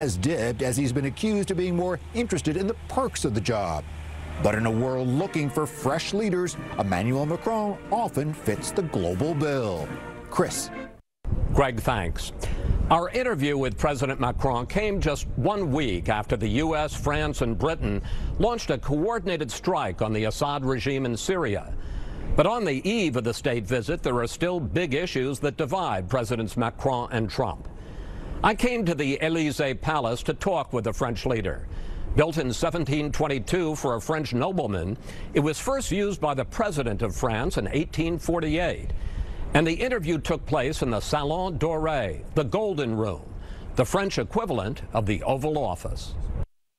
has dipped as he's been accused of being more interested in the perks of the job. But in a world looking for fresh leaders, Emmanuel Macron often fits the global bill. Chris. Greg, thanks. Our interview with President Macron came just 1 week after the U.S., France, and Britain launched a coordinated strike on the Assad regime in Syria. But on the eve of the state visit, there are still big issues that divide Presidents Macron and Trump. I came to the Élysée Palace to talk with the French leader. Built in 1722 for a French nobleman, it was first used by the President of France in 1848. And the interview took place in the Salon Doré, the Golden Room, the French equivalent of the Oval Office.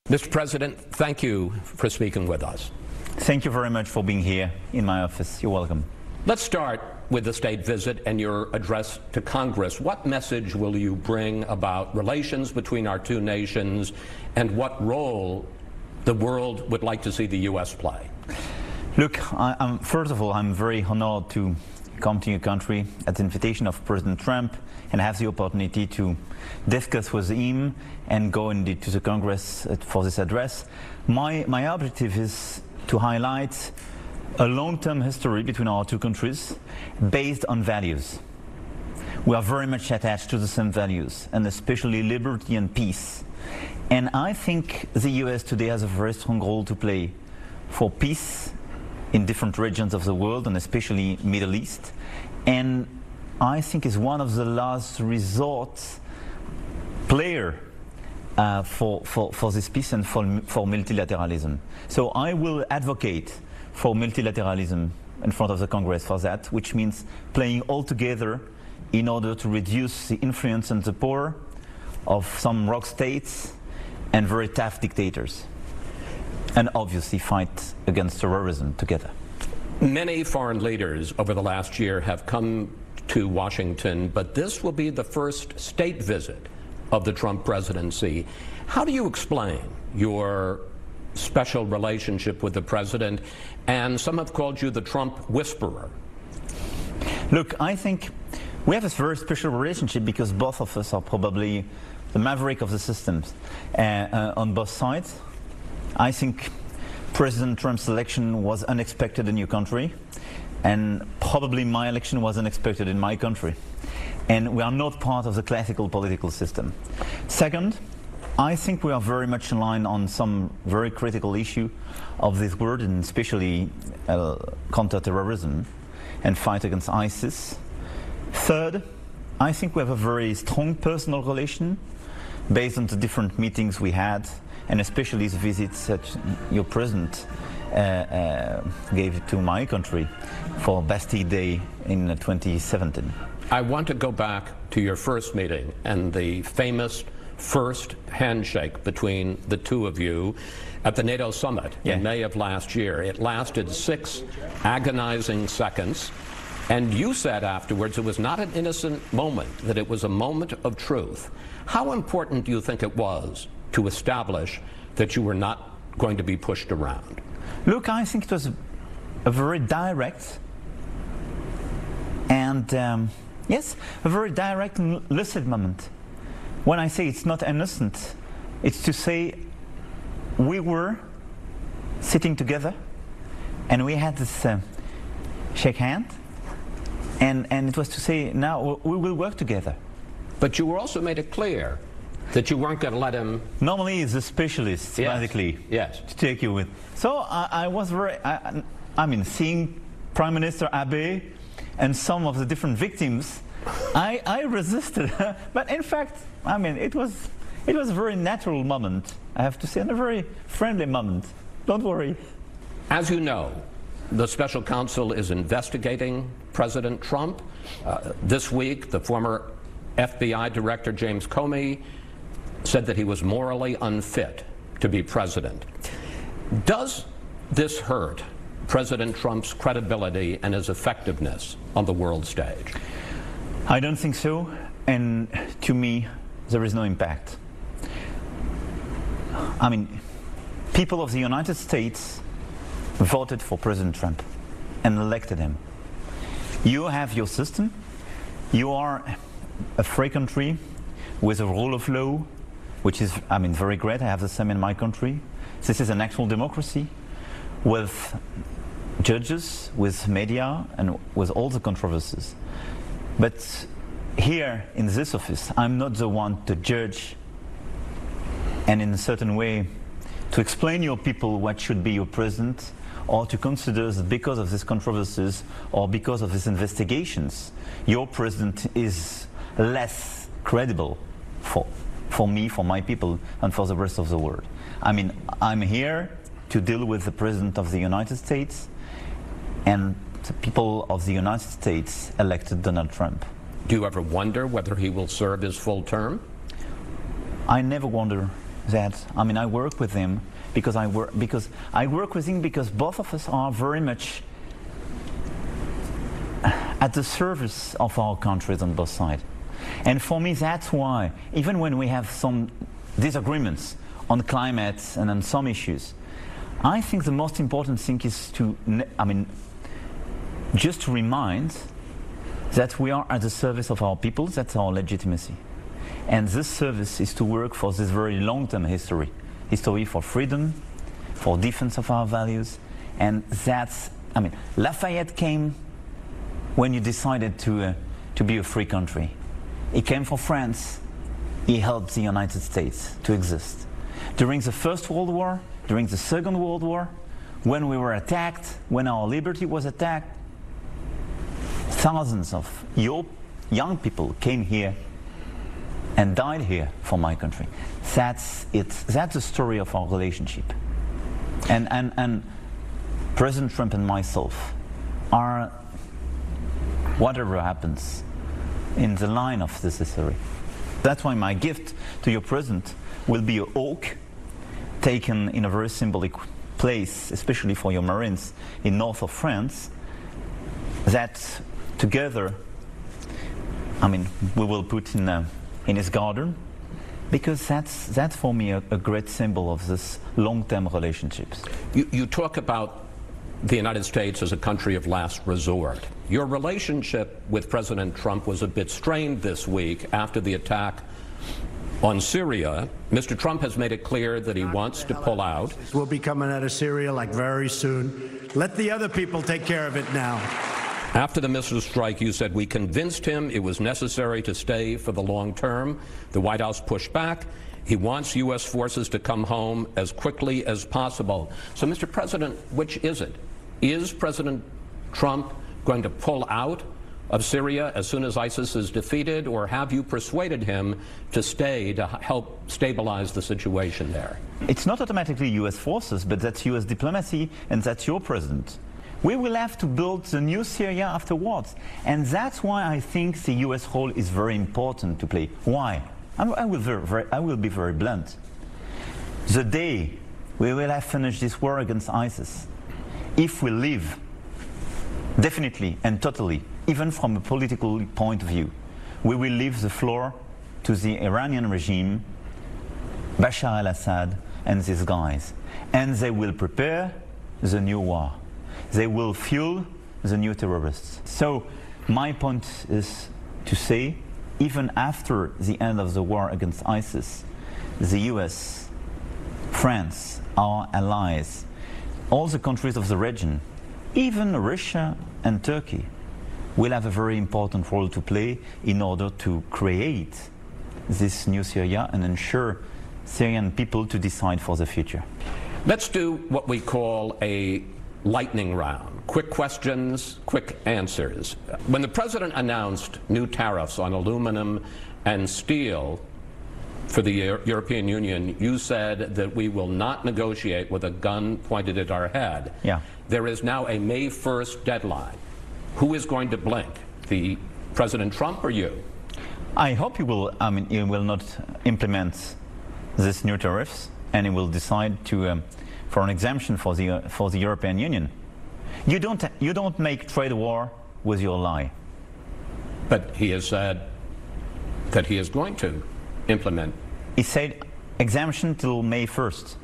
Mr. President, thank you for speaking with us. Thank you very much for being here in my office. You're welcome. Let's start with the state visit and your address to Congress. What message will you bring about relations between our two nations and what role the world would like to see the U.S. play? Look, first of all, I'm very honored to come to your country at the invitation of President Trump and have the opportunity to discuss with him and go indeed to the Congress for this address. My objective is to highlight a long-term history between our two countries based on values. We are very much attached to the same values, and especially liberty and peace. And I think the US today has a very strong role to play for peace in different regions of the world, and especially Middle East. And I think is one of the last resort player for this peace and for multilateralism. So I will advocate for multilateralism in front of the Congress for that, which means playing all together in order to reduce the influence and the power of some rogue states and very tough dictators, and obviously fight against terrorism together. Many foreign leaders over the last year have come to Washington, but this will be the first state visit of the Trump presidency. How do you explain your special relationship with the president, and some have called you the Trump whisperer? Look, I think we have a very special relationship because both of us are probably the maverick of the systems on both sides. I think President Trump's election was unexpected in your country, and probably my election was unexpected in my country. And we are not part of the classical political system. Second, I think we are very much in line on some very critical issue of this world, and especially counter-terrorism and fight against ISIS. Third, I think we have a very strong personal relation based on the different meetings we had, and especially the visits that your president gave to my country for Bastille Day in 2017. I want to go back to your first meeting and the famous first handshake between the two of you at the NATO summit in May of last year. It lasted 6 agonizing seconds, and you said afterwards it was not an innocent moment, that it was a moment of truth. How important do you think it was to establish that you were not going to be pushed around? Look, I think it was a very direct and yes, a very direct and lucid moment. When I say it's not innocent, it's to say we were sitting together and we had this shake hand, and it was to say now we will work together. But you also made it clear that you weren't going to let him... Normally it's a specialist, basically, to take you with. So I was very, I mean, seeing Prime Minister Abe and some of the different victims, I resisted. But in fact, I mean, it was a very natural moment, I have to say, and a very friendly moment. Don't worry. As you know, the special counsel is investigating President Trump. This week, the former FBI Director James Comey said that he was morally unfit to be president. Does this hurt President Trump's credibility and his effectiveness on the world stage? I don't think so, and to me, there is no impact. I mean, people of the United States voted for President Trump and elected him. You have your system, you are a free country with a rule of law, which is, I mean, very great. I have the same in my country. This is an actual democracy with judges, with media, and with all the controversies. But here in this office, I'm not the one to judge and in a certain way to explain your people what should be your president, or to consider that because of these controversies or because of these investigations, your president is less credible for me, for my people, and for the rest of the world. I mean, I'm here to deal with the President of the United States and the people of the United States elected Donald Trump. Do you ever wonder whether he will serve his full term? I never wonder that. I mean, I work with him because I work with him because both of us are very much at the service of our countries on both sides. And for me, that's why, even when we have some disagreements on climate and on some issues, I think the most important thing is to, just to remind that we are at the service of our people. That's our legitimacy. And this service is to work for this very long-term history for freedom, for defense of our values. And that's, I mean, Lafayette came when you decided to be a free country. He came for France. He helped the United States to exist. During the First World War, during the Second World War, when we were attacked, when our liberty was attacked, thousands of young people came here and died here for my country. That's it. That's the story of our relationship. And President Trump and myself are, whatever happens, in the line of this history. That's why my gift to your president will be an oak taken in a very symbolic place, especially for your Marines in north of France, that together, I mean, we will put in his garden, because that's for me a great symbol of this long-term relationships. You talk about the United States as a country of last resort. Your relationship with President Trump was a bit strained this week after the attack on Syria. Mr. Trump has made it clear that he wants to pull out. We'll be coming out of Syria like very soon. Let the other people take care of it now. After the missile strike, you said, we convinced him it was necessary to stay for the long term. The White House pushed back. He wants U.S. forces to come home as quickly as possible. So, Mr. President, which is it? Is President Trump going to pull out of Syria as soon as ISIS is defeated, or have you persuaded him to stay to help stabilize the situation there? It's not automatically U.S. forces, but that's U.S. diplomacy, and that's your president. We will have to build the new Syria afterwards, and that's why I think the U.S. role is very important to play. Why? I will be very blunt. The day we will have finished this war against ISIS, if we leave, definitely and totally, even from a political point of view, we will leave the floor to the Iranian regime, Bashar al-Assad and these guys, and they will prepare the new war. They will fuel the new terrorists. So my point is to say, even after the end of the war against ISIS, the US, France, our allies, all the countries of the region, even Russia and Turkey, will have a very important role to play in order to create this new Syria and ensure Syrian people to decide for the future. Let's do what we call a lightning round. Quick questions, quick answers. When the president announced new tariffs on aluminum and steel for the European Union, you said that we will not negotiate with a gun pointed at our head. Yeah. There is now a May 1st deadline. Who is going to blink? The President Trump or you? I hope you will not implement these new tariffs, and he will decide to for an exemption for the European Union. You don't make trade war with your lie. But he has said that he is going to implement. He said exemption till May 1st.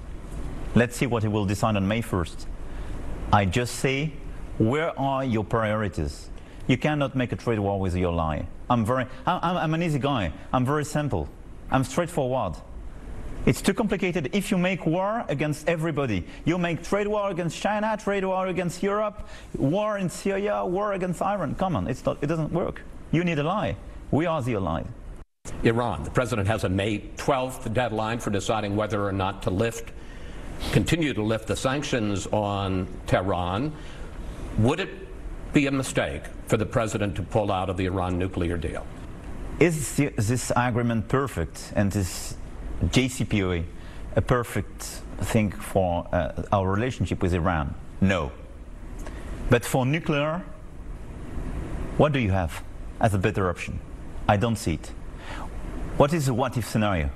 Let's see what he will decide on May 1st. I just say, where are your priorities? You cannot make a trade war with your lie. I'm an easy guy. I'm very simple. I'm straightforward. It's too complicated. If you make war against everybody, you make trade war against China, trade war against Europe, war in Syria, war against Iran. Come on, it doesn't work. You need an ally. We are the ally. Iran. The president has a May 12th deadline for deciding whether or not to continue to lift the sanctions on Tehran. Would it be a mistake for the president to pull out of the Iran nuclear deal? Is this agreement perfect, and this JCPOA a perfect thing for our relationship with Iran? No. But for nuclear, what do you have as a better option? I don't see it. What is the what-if scenario?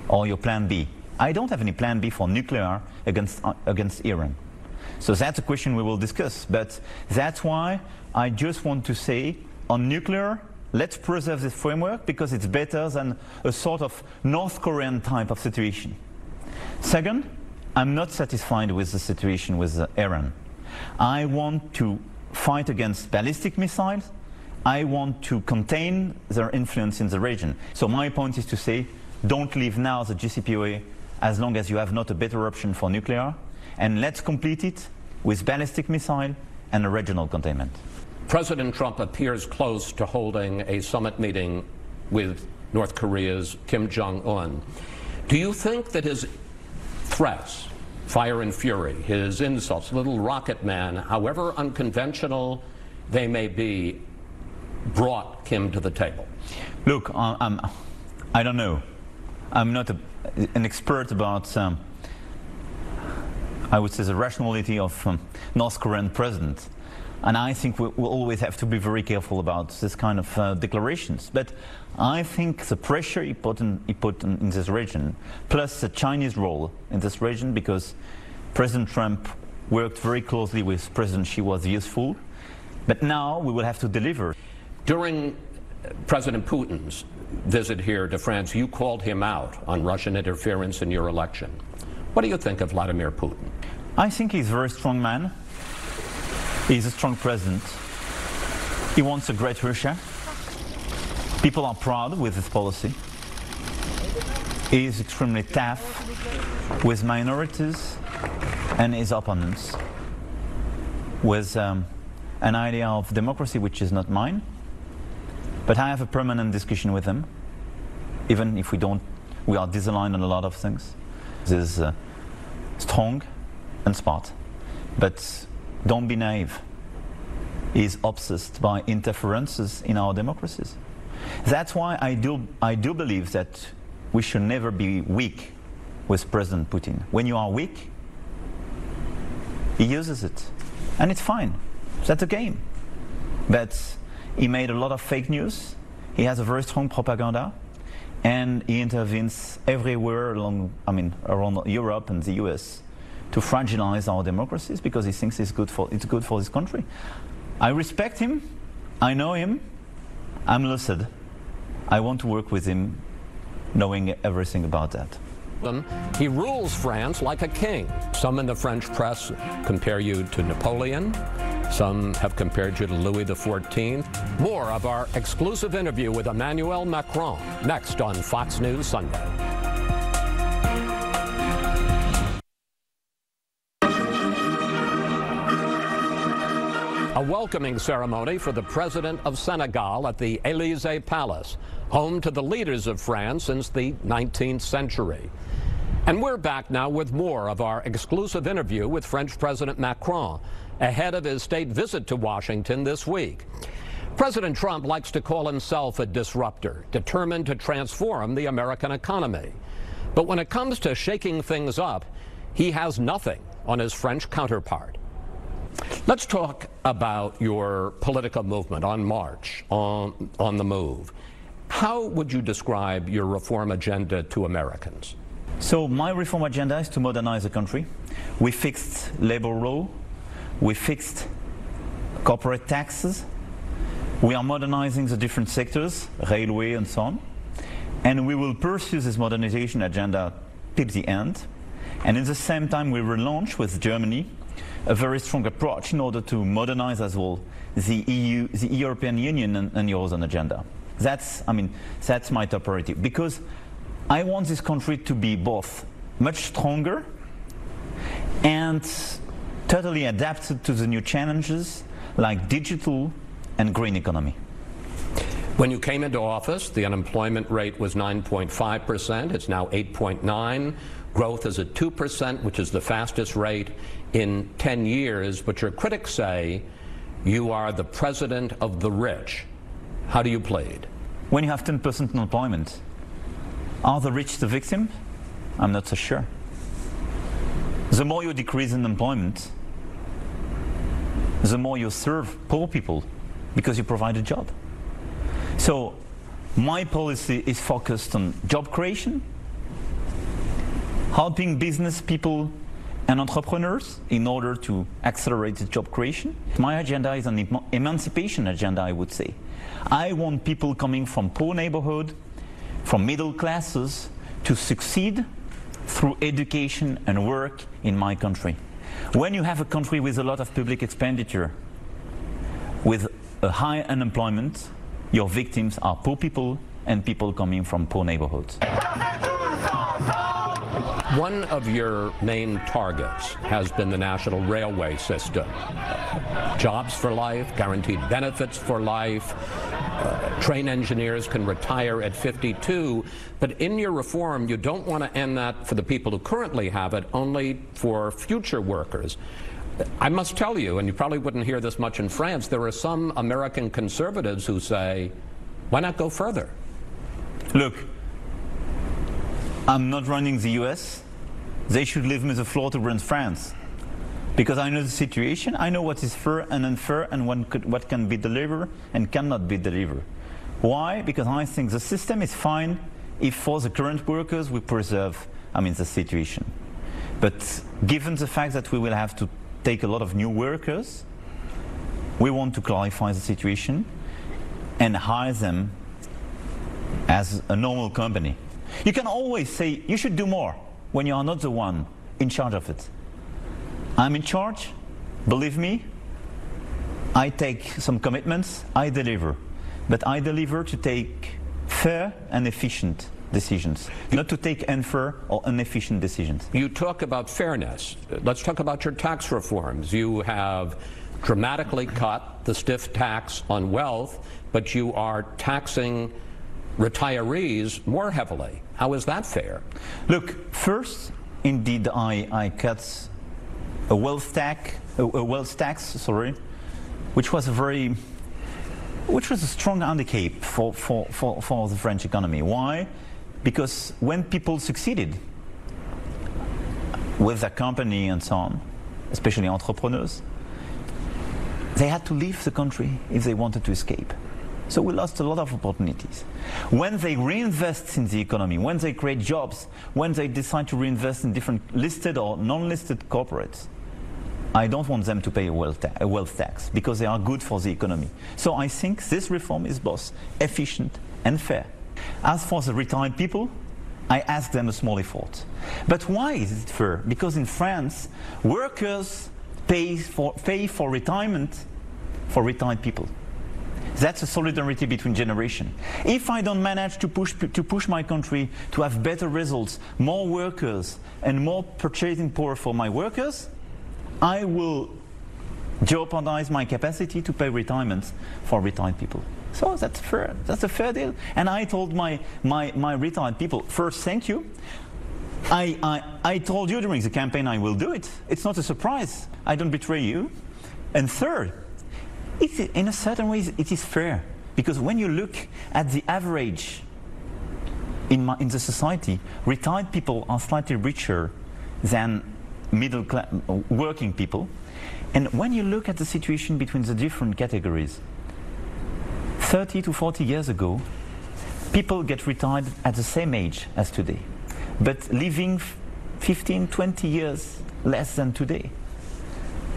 Or your plan B? I don't have any plan B for nuclear against Iran. So that's a question we will discuss. But that's why I just want to say, on nuclear, let's preserve this framework because it's better than a sort of North Korean type of situation. Second, I'm not satisfied with the situation with Iran. I want to fight against ballistic missiles. I want to contain their influence in the region. So my point is to say, don't leave now the JCPOA as long as you have not a better option for nuclear, and let's complete it with ballistic missile and a regional containment. President Trump appears close to holding a summit meeting with North Korea's Kim Jong-un. Do you think that his threats, fire and fury, his insults, little rocket man, however unconventional they may be, brought Kim to the table? Look, I don't know. I'm not an expert about, I would say, the rationality of North Korean president. And I think we'll always have to be very careful about this kind of declarations. But I think the pressure he put in this region, plus the Chinese role in this region, because President Trump worked very closely with President Xi, was useful. But now we will have to deliver. During President Putin's visit here to France, you called him out on Russian interference in your election. What do you think of Vladimir Putin? I think he's a very strong man. He's a strong president. He wants a great Russia. People are proud with his policy. He is extremely tough with minorities and his opponents, with an idea of democracy which is not mine. But I have a permanent discussion with him, even if we are disaligned on a lot of things. He's strong and smart, but don't be naive. He's obsessed by interferences in our democracies. That's why I do believe that we should never be weak with President Putin. When you are weak, he uses it, and it's fine. That's a game. But he made a lot of fake news. He has a very strong propaganda, and he intervenes everywhere around Europe and the US to fragilize our democracies because he thinks it's good for this country. I respect him. I know him. I'm lucid. I want to work with him, knowing everything about that. He rules France like a king. Some in the French press compare you to Napoleon. Some have compared you to Louis XIV. More of our exclusive interview with Emmanuel Macron next on Fox News Sunday. A welcoming ceremony for the President of Senegal at the Élysée Palace, home to the leaders of France since the 19th century. And we're back now with more of our exclusive interview with French President Macron ahead of his state visit to Washington this week. President Trump likes to call himself a disruptor, determined to transform the American economy. But when it comes to shaking things up, he has nothing on his French counterpart. Let's talk about your political movement, En Marche, on the Move. How would you describe your reform agenda to Americans? So my reform agenda is to modernize the country. We fixed labor law. We fixed corporate taxes. We are modernizing the different sectors, railway and so on. And we will pursue this modernization agenda till the end. And at the same time, we will launch with Germany a very strong approach in order to modernize as well the EU, the European Union and Eurozone agenda. That's my top priority, because I want this country to be both much stronger and totally adapted to the new challenges like digital and green economy. When you came into office, the unemployment rate was 9.5%. It's now 8.9%. Growth is at 2%, which is the fastest rate in 10 years. But your critics say you are the president of the rich. How do you plead? When you have 10% unemployment, are the rich the victim? I'm not so sure. The more you decrease unemployment, the more you serve poor people because you provide a job. So my policy is focused on job creation, helping business people and entrepreneurs in order to accelerate the job creation. My agenda is an emancipation agenda, I would say. I want people coming from poor neighborhood, from middle classes, to succeed through education and work in my country. When you have a country with a lot of public expenditure, with a high unemployment, your victims are poor people and people coming from poor neighborhoods. One of your main targets has been the national railway system. Jobs for life, guaranteed benefits for life, train engineers can retire at 52, but in your reform you don't want to end that for the people who currently have it, only for future workers. I must tell you, and you probably wouldn't hear this much in France, there are some American conservatives who say, why not go further? Look, I'm not running the US. They should leave me the floor to run France. Because I know the situation, I know what is fair and unfair and what can be delivered and cannot be delivered. Why? Because I think the system is fine if for the current workers we preserve, the situation. But given the fact that we will have to take a lot of new workers, we want to clarify the situation and hire them as a normal company. You can always say you should do more when you are not the one in charge of it. I'm in charge, believe me, I take some commitments, I deliver. But I deliver to take fair and efficient decisions, not to take unfair or inefficient decisions. You talk about fairness. Let's talk about your tax reforms. You have dramatically cut the stiff tax on wealth, but you are taxing retirees more heavily. How is that fair? Look, first, indeed, I cut a wealth tax, which was a strong handicap for the French economy. Why? Because when people succeeded with their company and so on, especially entrepreneurs, they had to leave the country if they wanted to escape. So we lost a lot of opportunities. When they reinvest in the economy, when they create jobs, when they decide to reinvest in different listed or non-listed corporates, I don't want them to pay a wealth tax because they are good for the economy. So I think this reform is both efficient and fair. As for the retired people, I ask them a small effort. But why is it fair? Because in France, workers pay for retirement for retired people. That's a solidarity between generations. If I don't manage to push my country to have better results, more workers and more purchasing power for my workers, I will jeopardize my capacity to pay retirements for retired people. So that's fair. That's a fair deal. And I told my retired people, first, thank you. I told you during the campaign I will do it. It's not a surprise. I don't betray you. And third, in a certain way, it is fair. Because when you look at the average in the society, retired people are slightly richer than middle class working people. And when you look at the situation between the different categories, 30 to 40 years ago, people get retired at the same age as today, but living 15, 20 years less than today.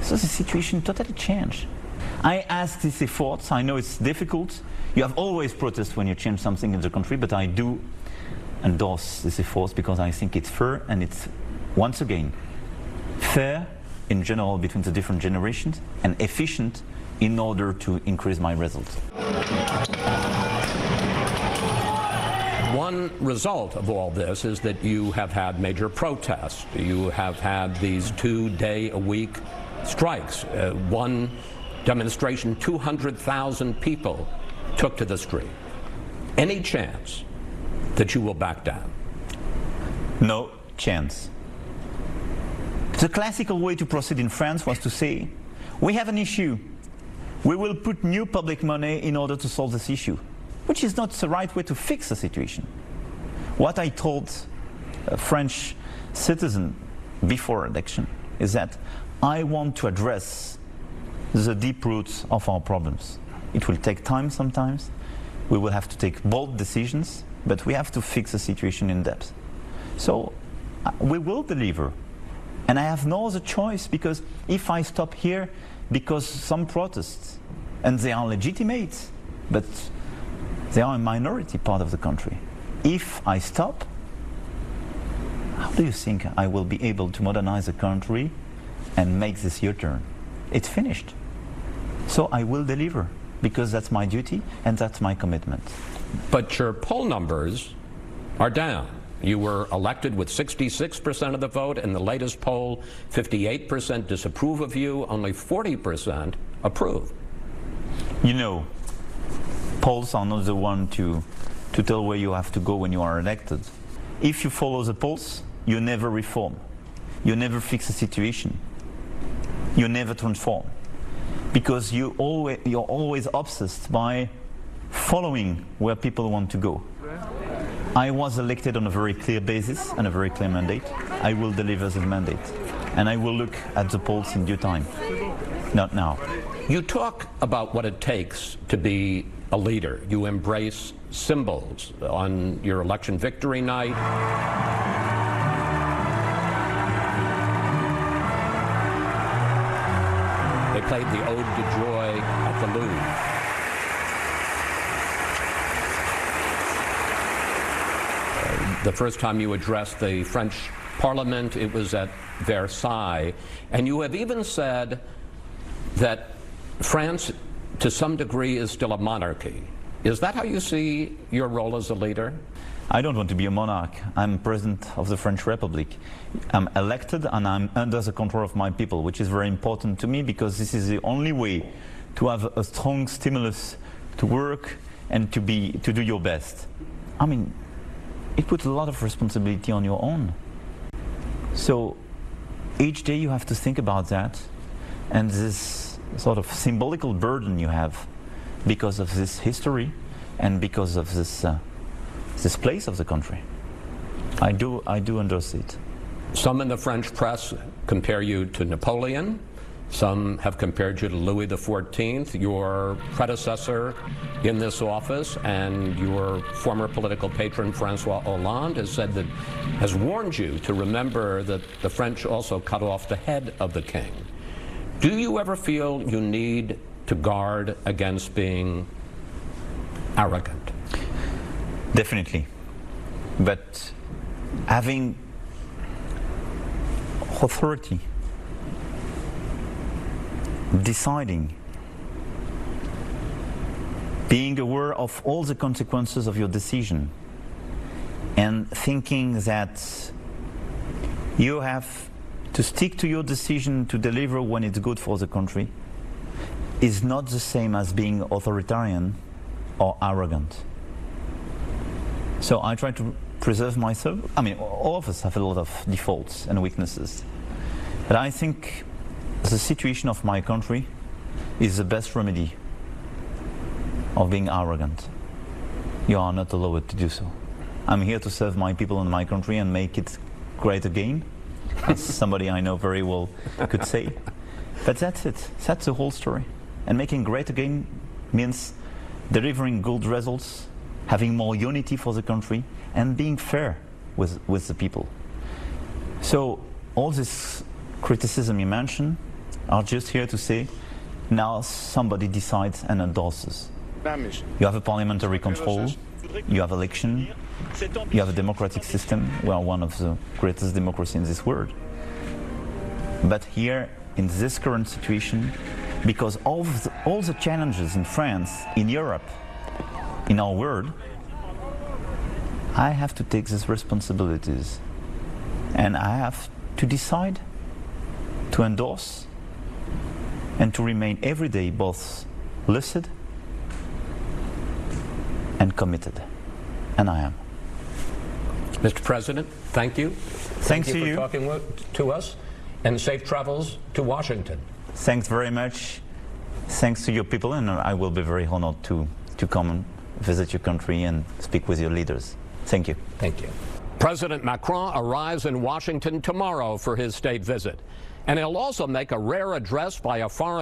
So the situation totally changed. I ask these efforts. I know it's difficult. You have always protest when you change something in the country, but I do endorse these efforts because I think it's fair, and it's, once again, fair in general between the different generations and efficient in order to increase my results. one result of all this is that you have had major protests. You have had these 2-day-a-week strikes. One demonstration, 200,000 people took to the street. Any chance that you will back down? No chance. The classical way to proceed in France was to say, we have an issue. We will put new public money in order to solve this issue, which is not the right way to fix the situation. What I told a French citizen before election is that I want to address the deep roots of our problems. It will take time sometimes. We will have to take bold decisions, but we have to fix the situation in depth. So we will deliver. And I have no other choice, because if I stop here, because some protests, and they are legitimate, but they are a minority part of the country. If I stop, how do you think I will be able to modernize the country and make this U-turn? It's finished. So I will deliver, because that's my duty and that's my commitment. But your poll numbers are down. You were elected with 66% of the vote. In the latest poll, 58% disapprove of you, only 40% approve. You know, polls are not the one to tell where you have to go when you are elected. If you follow the polls, you never reform. You never fix a situation. You never transform. Because you're always obsessed by following where people want to go. I was elected on a very clear basis and a very clear mandate. I will deliver the mandate. And I will look at the polls in due time. Not now. You talk about what it takes to be a leader. You embrace symbols. On your election victory night, they played the Ode to Joy at the Louvre. The first time you addressed the French Parliament, it was at Versailles. And you have even said that France, to some degree, is still a monarchy. Is that how you see your role as a leader? I don't want to be a monarch. I'm president of the French Republic. I'm elected and I'm under the control of my people, which is very important to me, because this is the only way to have a strong stimulus to work and to do your best. I mean, it puts a lot of responsibility on your own. So each day you have to think about that, and this sort of symbolical burden you have because of this history and because of this place of the country. I do endorse it. Some in the French press compare you to Napoleon. Some have compared you to Louis XIV, your predecessor in this office, and your former political patron, Francois Hollande, has warned you to remember that the French also cut off the head of the king. Do you ever feel you need to guard against being arrogant? Definitely. But having authority, deciding, being aware of all the consequences of your decision, and thinking that you have to stick to your decision to deliver when it's good for the country, is not the same as being authoritarian or arrogant. So I try to preserve myself. I mean, all of us have a lot of defaults and weaknesses. But I think the situation of my country is the best remedy of being arrogant. You are not allowed to do so. I'm here to serve my people and my country and make it great again, as somebody I know very well could say. But that's it. That's the whole story. And making great again means delivering good results, having more unity for the country, and being fair with the people. So all this criticism you mentioned are just here to say, now somebody decides and endorses. You have a parliamentary control, you have election, you have a democratic system. We are one of the greatest democracies in this world. But here, in this current situation, because all the challenges in France, in Europe, in our world, I have to take these responsibilities, and I have to decide to endorse and to remain every day both lucid and committed. And I am. Mr. President, thank you. Thanks to you for talking to us, and safe travels to Washington. Thanks very much. Thanks to your people, and I will be very honored to come and visit your country and speak with your leaders. Thank you. Thank you. President Macron arrives in Washington tomorrow for his state visit, and he'll also make a rare address by a foreign